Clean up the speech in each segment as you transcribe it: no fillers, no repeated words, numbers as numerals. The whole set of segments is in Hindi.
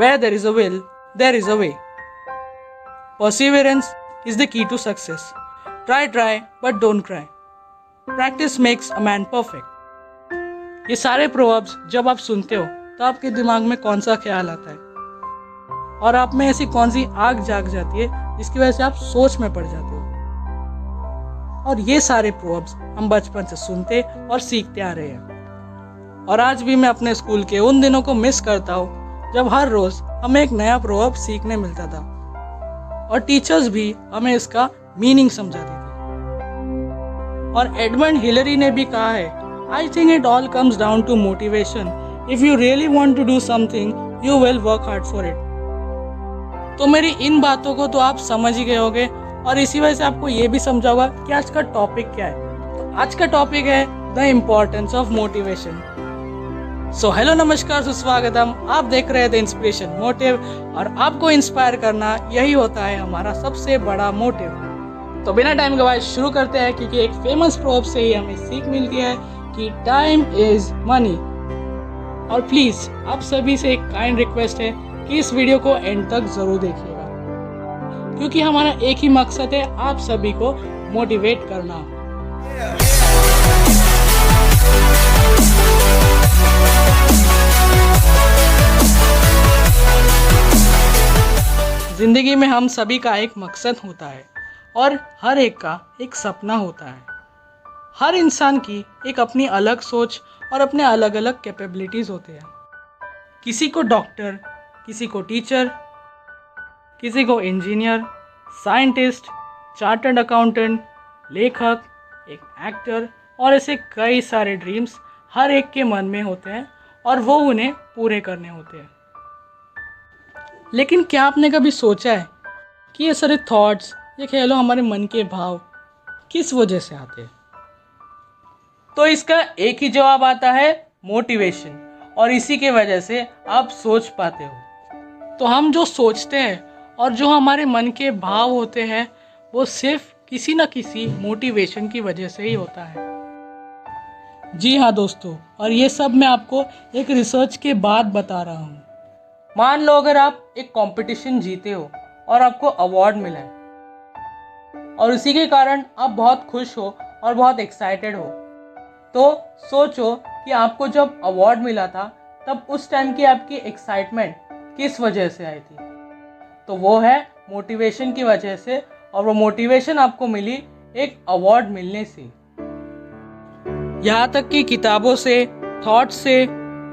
Where there is a will, there is a way. Perseverance is the key to success. Try, but don't cry. Practice makes a man perfect. ये सारे प्रोवर्ब्स जब आप सुनते हो तो आपके दिमाग में कौन सा ख्याल आता है और आप में ऐसी कौन सी आग जाग जाती है जिसकी वजह से आप सोच में पड़ जाते हो। और ये सारे प्रोवर्ब्स हम बचपन से सुनते और सीखते आ रहे हैं। और आज भी मैं अपने स्कूल के उन दिनों को मिस करता हूँ जब हर रोज हमें एक नया प्रोवर्ब सीखने मिलता था और टीचर्स भी हमें इसका मीनिंग समझाती थी। और एडमंड हिलरी ने भी कहा है, I think it all comes down to motivation. If you really want to do something you will work hard for it. तो मेरी इन बातों को तो आप समझ ही गए होंगे और इसी वजह से आपको ये भी समझा होगा कि आज का टॉपिक क्या है। तो आज का टॉपिक है the importance of motivation. So hello, नमस्कार, सुस्वागतम। आप देख रहे हैं द इंस्पिरेशन मोटिव और आपको इंस्पायर करना यही होता है हमारा सबसे बड़ा मोटिव। तो बिना टाइम गवाए शुरू करते हैं, क्योंकि एक फेमस प्रोवर्ब से ही हमें सीख मिलती है कि टाइम इज मनी। और प्लीज आप सभी से एक काइंड रिक्वेस्ट है कि इस वीडियो को एंड तक जरूर देखिएगा, क्योंकि हमारा एक ही मकसद है आप सभी को मोटिवेट करना। जिंदगी में हम सभी का एक मकसद होता है और हर एक का एक सपना होता है। हर इंसान की एक अपनी अलग सोच और अपने अलग अलग कैपेबिलिटीज होते हैं। किसी को डॉक्टर, किसी को टीचर, किसी को इंजीनियर, साइंटिस्ट, चार्टर्ड अकाउंटेंट, लेखक, एक एक्टर और ऐसे कई सारे ड्रीम्स हर एक के मन में होते हैं और वो उन्हें पूरे करने होते हैं। लेकिन क्या आपने कभी सोचा है कि ये सारे थॉट्स, ये ख्यालों, हमारे मन के भाव किस वजह से आते हैं? तो इसका एक ही जवाब आता है, मोटिवेशन। और इसी के वजह से आप सोच पाते हो। तो हम जो सोचते हैं और जो हमारे मन के भाव होते हैं वो सिर्फ किसी न किसी मोटिवेशन की वजह से ही होता है। जी हाँ दोस्तों, और ये सब मैं आपको एक रिसर्च के बाद बता रहा हूँ। मान लो अगर आप एक कंपटीशन जीते हो और आपको अवार्ड मिला है और उसी के कारण आप बहुत खुश हो और बहुत एक्साइटेड हो, तो सोचो कि आपको जब अवार्ड मिला था तब उस टाइम की आपकी एक्साइटमेंट किस वजह से आई थी? तो वो है मोटिवेशन की वजह से। और वो मोटिवेशन आपको मिली एक अवार्ड मिलने से। यहाँ तक कि किताबों से, थॉट्स से,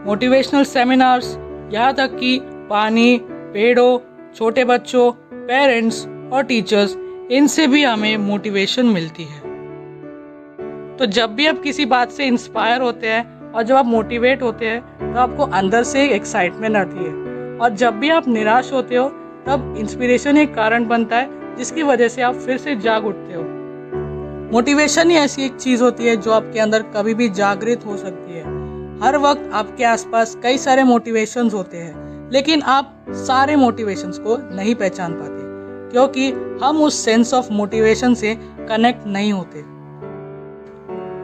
मोटिवेशनल सेमिनार्स, यहाँ तक कि पानी, पेड़ों, छोटे बच्चों, पेरेंट्स और टीचर्स, इनसे भी हमें मोटिवेशन मिलती है। तो जब भी आप किसी बात से इंस्पायर होते हैं और जब आप मोटिवेट होते हैं तो आपको अंदर से एक एक्साइटमेंट आती है। और जब भी आप निराश होते हो तब इंस्पिरेशन एक कारण बनता है जिसकी वजह से आप फिर से जाग उठते हो। मोटिवेशन ही ऐसी एक चीज़ होती है जो आपके अंदर कभी भी जागृत हो सकती है। हर वक्त आपके आसपास कई सारे मोटिवेशंस होते हैं, लेकिन आप सारे मोटिवेशंस को नहीं पहचान पाते क्योंकि हम उस सेंस ऑफ मोटिवेशन से कनेक्ट नहीं होते।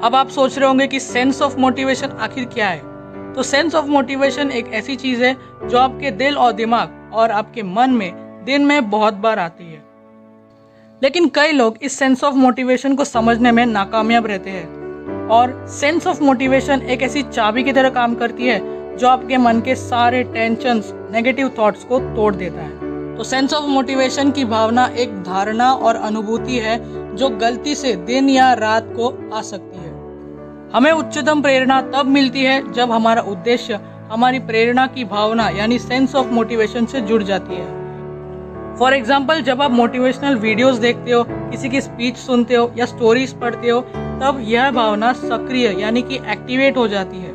अब आप सोच रहे होंगे कि सेंस ऑफ मोटिवेशन आखिर क्या है? तो सेंस ऑफ मोटिवेशन एक ऐसी चीज़ है जो आपके दिल और दिमाग और आपके मन में दिन में बहुत बार आती है। लेकिन कई लोग इस सेंस ऑफ मोटिवेशन को समझने में नाकामयाब रहते हैं। और सेंस ऑफ मोटिवेशन एक ऐसी चाबी की तरह काम करती है जो आपके मन के सारे टेंशन्स, नेगेटिव थॉट्स को तोड़ देता है। तो सेंस ऑफ मोटिवेशन की भावना एक धारणा और अनुभूति है जो गलती से दिन या रात को आ सकती है। हमें उच्चतम प्रेरणा तब मिलती है जब हमारा उद्देश्य हमारी प्रेरणा की भावना यानी सेंस ऑफ मोटिवेशन से जुड़ जाती है। फॉर एग्जाम्पल, जब आप मोटिवेशनल वीडियोस देखते हो, किसी की स्पीच सुनते हो या स्टोरीज पढ़ते हो, तब यह भावना सक्रिय यानी कि एक्टिवेट हो जाती है।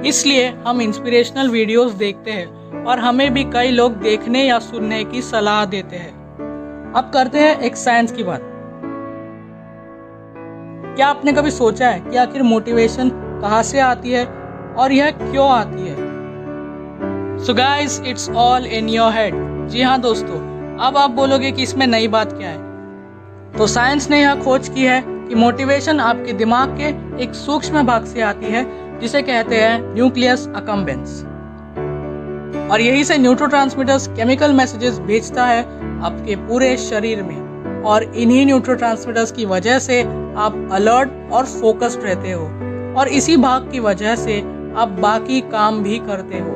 इसलिए हम इंस्पिरेशनल वीडियोस देखते हैं और हमें भी कई लोग देखने या सुनने की सलाह देते हैं। अब करते हैं एक साइंस की बात। क्या आपने कभी सोचा है कि आखिर मोटिवेशन कहाँ से आती है और यह क्यों आती है? So guys, it's all in your head. जी हाँ दोस्तों, अब आप बोलोगे कि इसमें नई बात क्या है? तो साइंस ने यह खोज की है कि मोटिवेशन आपके दिमाग के एक सूक्ष्म भाग से आती है जिसे कहते हैं न्यूक्लियस अकम्बेंस। और यही से न्यूरोट्रांसमीटर्स केमिकल मैसेजेस भेजता है आपके पूरे शरीर में, और इन्हीं न्यूरोट्रांसमीटर्स की वजह से आप अलर्ट और फोकस्ड रहते हो, और इसी भाग की वजह से आप बाकी काम भी करते हो।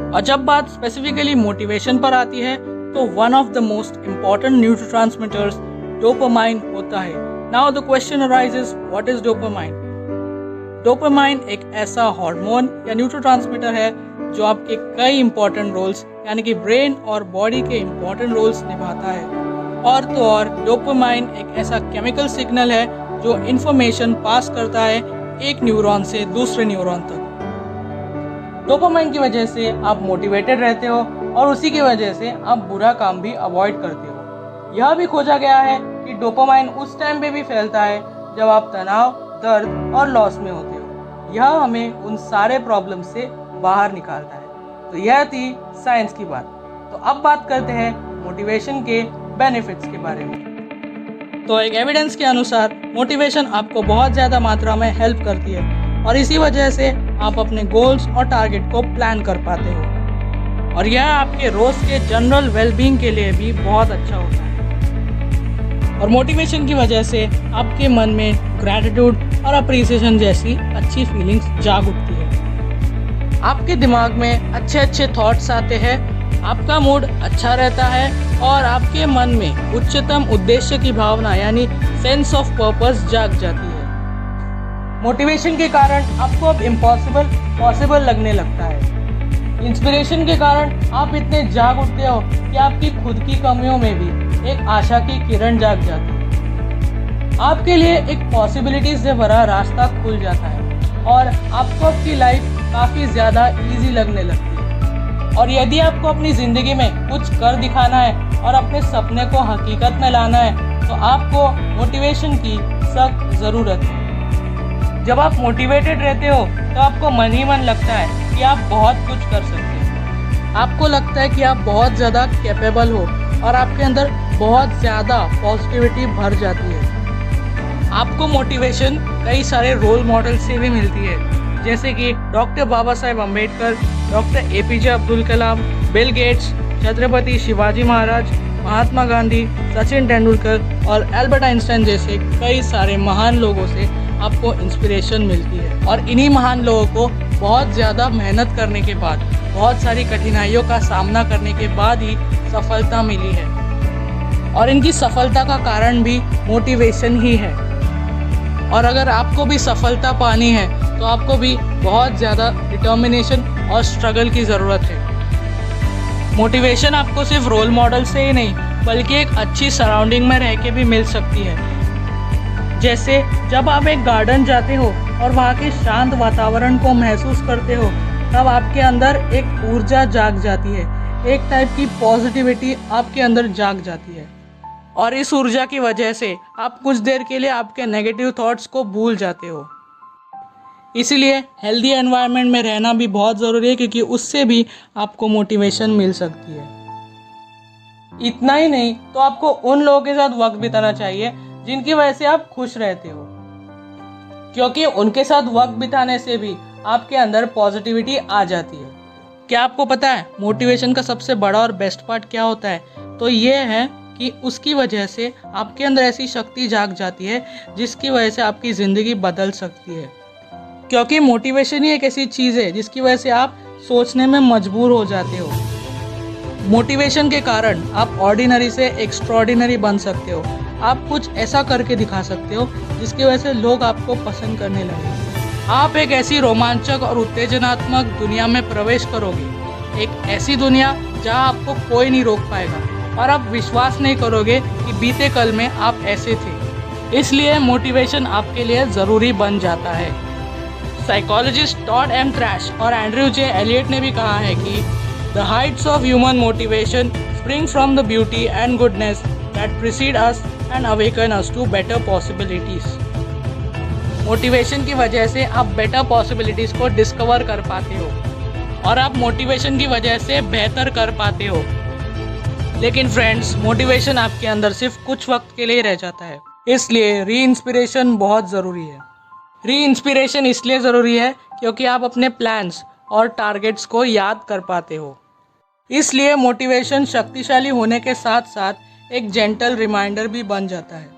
और जब बात स्पेसिफिकली मोटिवेशन पर आती है तो one of the most important neurotransmitters dopamine होता है। Now the question arises, what is dopamine? Dopamine एक ऐसा हार्मोन या न्यूरोट्रांसमीटर है जो आपके कई इंपॉर्टेंट रोल्स यानी कि ब्रेन और बॉडी के इंपॉर्टेंट रोल्स निभाता है। और तो और डोपामाइन एक ऐसा केमिकल सिग्नल है जो इंफॉर्मेशन पास करता है एक न्यूरॉन से दूसरे न्यूरॉन तक। डोपामाइन की वजह से आप मोटिवेटेड रहते हो और उसी की वजह से आप बुरा काम भी अवॉइड करते हो। यह भी खोजा गया है कि डोपामाइन उस टाइम पे भी फैलता है जब आप तनाव, दर्द और लॉस में होते हो। यह हमें उन सारे प्रॉब्लम से बाहर निकालता है। तो यह थी साइंस की बात। तो अब बात करते हैं मोटिवेशन के बेनिफिट्स के बारे में। तो एक एविडेंस के अनुसार मोटिवेशन आपको बहुत ज़्यादा मात्रा में हेल्प करती है, और इसी वजह से आप अपने गोल्स और टारगेट को प्लान कर पाते हो, और यह आपके रोज के जनरल वेलबींग के लिए भी बहुत अच्छा होता है। और मोटिवेशन की वजह से आपके मन में ग्रैटिट्यूड और अप्रिसिएशन जैसी अच्छी फीलिंग्स जाग उठती है। आपके दिमाग में अच्छे अच्छे थॉट्स आते हैं, आपका मूड अच्छा रहता है, और आपके मन में उच्चतम उद्देश्य की भावना यानी सेंस ऑफ पर्पस जाग जाती है। मोटिवेशन के कारण आपको अब इम्पॉसिबल पॉसिबल लगने लगता है। इंस्पिरेशन के कारण आप इतने जाग उठते हो कि आपकी खुद की कमियों में भी एक आशा की किरण जाग जाती है। आपके लिए एक पॉसिबिलिटी से भरा रास्ता खुल जाता है, और आपको आपकी लाइफ काफ़ी ज़्यादा इजी लगने लगती है। और यदि आपको अपनी ज़िंदगी में कुछ कर दिखाना है और अपने सपने को हकीकत में लाना है तो आपको मोटिवेशन की सख्त ज़रूरत है। जब आप मोटिवेटेड रहते हो तो आपको मन ही मन लगता है कि आप बहुत कुछ कर सकते हैं। आपको लगता है कि आप बहुत ज़्यादा कैपेबल हो, और आपके अंदर बहुत ज़्यादा पॉजिटिविटी भर जाती है। आपको मोटिवेशन कई सारे रोल मॉडल से भी मिलती है, जैसे कि doctor Baba Saheb Ambedkar, doctor APJ Abdul Kalam, Bill Gates, Chhatrapati Shivaji Maharaj, Mahatma Gandhi, Sachin Tendulkar और एल्बर्ट आइंस्टाइन जैसे कई सारे महान लोगों से आपको इंस्पिरेशन मिलती है। और इन्हीं महान लोगों को बहुत ज़्यादा मेहनत करने के बाद, बहुत सारी कठिनाइयों का सामना करने के बाद ही सफलता मिली है, और इनकी सफलता का कारण भी मोटिवेशन ही है। और अगर आपको भी सफलता पानी है तो आपको भी बहुत ज़्यादा डिटर्मिनेशन और स्ट्रगल की ज़रूरत है। मोटिवेशन आपको सिर्फ रोल मॉडल से ही नहीं बल्कि एक अच्छी सराउंडिंग में रह के भी मिल सकती है। जैसे जब आप एक गार्डन जाते हो और वहाँ के शांत वातावरण को महसूस करते हो, तब आपके अंदर एक ऊर्जा जाग जाती है, एक टाइप की पॉजिटिविटी आपके अंदर जाग जाती है, और इस ऊर्जा की वजह से आप कुछ देर के लिए आपके नेगेटिव थॉट्स को भूल जाते हो। इसीलिए हेल्दी एनवायरनमेंट में रहना भी बहुत ज़रूरी है, क्योंकि उससे भी आपको मोटिवेशन मिल सकती है। इतना ही नहीं तो आपको उन लोगों के साथ वक्त बिताना चाहिए जिनकी वजह से आप खुश रहते हो, क्योंकि उनके साथ वक्त बिताने से भी आपके अंदर पॉजिटिविटी आ जाती है। क्या आपको पता है मोटिवेशन का सबसे बड़ा और बेस्ट पार्ट क्या होता है? तो ये है कि उसकी वजह से आपके अंदर ऐसी शक्ति जाग जाती है जिसकी वजह से आपकी ज़िंदगी बदल सकती है। क्योंकि मोटिवेशन ही एक ऐसी चीज़ है जिसकी वजह से आप सोचने में मजबूर हो जाते हो। मोटिवेशन के कारण आप ऑर्डिनरी से एक्स्ट्रॉर्डिनरी बन सकते हो। आप कुछ ऐसा करके दिखा सकते हो जिसकी वजह से लोग आपको पसंद करने लगे। आप एक ऐसी रोमांचक और उत्तेजनात्मक दुनिया में प्रवेश करोगे, एक ऐसी दुनिया जहां आपको कोई नहीं रोक पाएगा, और आप विश्वास नहीं करोगे कि बीते कल में आप ऐसे थे। इसलिए मोटिवेशन आपके लिए ज़रूरी बन जाता है। साइकोलॉजिस्ट टॉड एम क्रैश और एंड्रयू जे एलियट ने भी कहा है कि the heights of human motivation spring from the beauty and goodness that precede us and awaken us to better possibilities. Motivation की वजह से आप बेटर पॉसिबिलिटीज़ को डिस्कवर कर पाते हो, और आप मोटिवेशन की वजह से बेहतर कर पाते हो। लेकिन फ्रेंड्स, मोटिवेशन आपके अंदर सिर्फ कुछ वक्त के लिए रह जाता है, इसलिए री इंस्पिरेशन बहुत ज़रूरी है। री इंस्पिरेशन इसलिए ज़रूरी है क्योंकि आप अपने प्लान्स और टारगेट्स को याद कर पाते हो। इसलिए मोटिवेशन शक्तिशाली होने के साथ साथ एक जेंटल रिमाइंडर भी बन जाता है।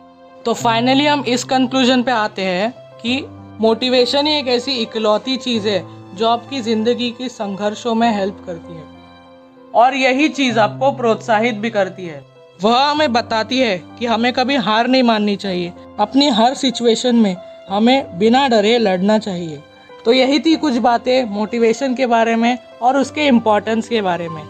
तो फाइनली हम इस कंक्लूजन पे आते हैं कि मोटिवेशन ही एक ऐसी इकलौती चीज़ है जो आपकी ज़िंदगी की संघर्षों में हेल्प करती है, और यही चीज़ आपको प्रोत्साहित भी करती है। वह हमें बताती है कि हमें कभी हार नहीं माननी चाहिए, अपनी हर सिचुएशन में हमें बिना डरे लड़ना चाहिए। तो यही थी कुछ बातें मोटिवेशन के बारे में और उसके इम्पोर्टेंस के बारे में।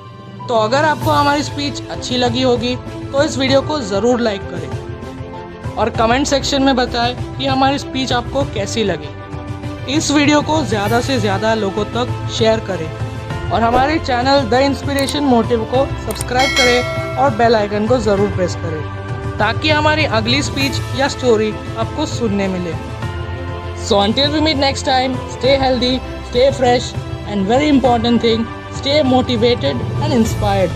तो अगर आपको हमारी स्पीच अच्छी लगी होगी तो इस वीडियो को ज़रूर लाइक करें और कमेंट सेक्शन में बताएं कि हमारी स्पीच आपको कैसी लगी। इस वीडियो को ज़्यादा से ज़्यादा लोगों तक शेयर करें और हमारे चैनल द इंस्पिरेशन मोटिव को सब्सक्राइब करें और बेल आइकन को ज़रूर प्रेस करें ताकि हमारी अगली स्पीच या स्टोरी आपको सुनने मिले। So until we meet next time, stay healthy, stay fresh, and very important thing, stay motivated and inspired.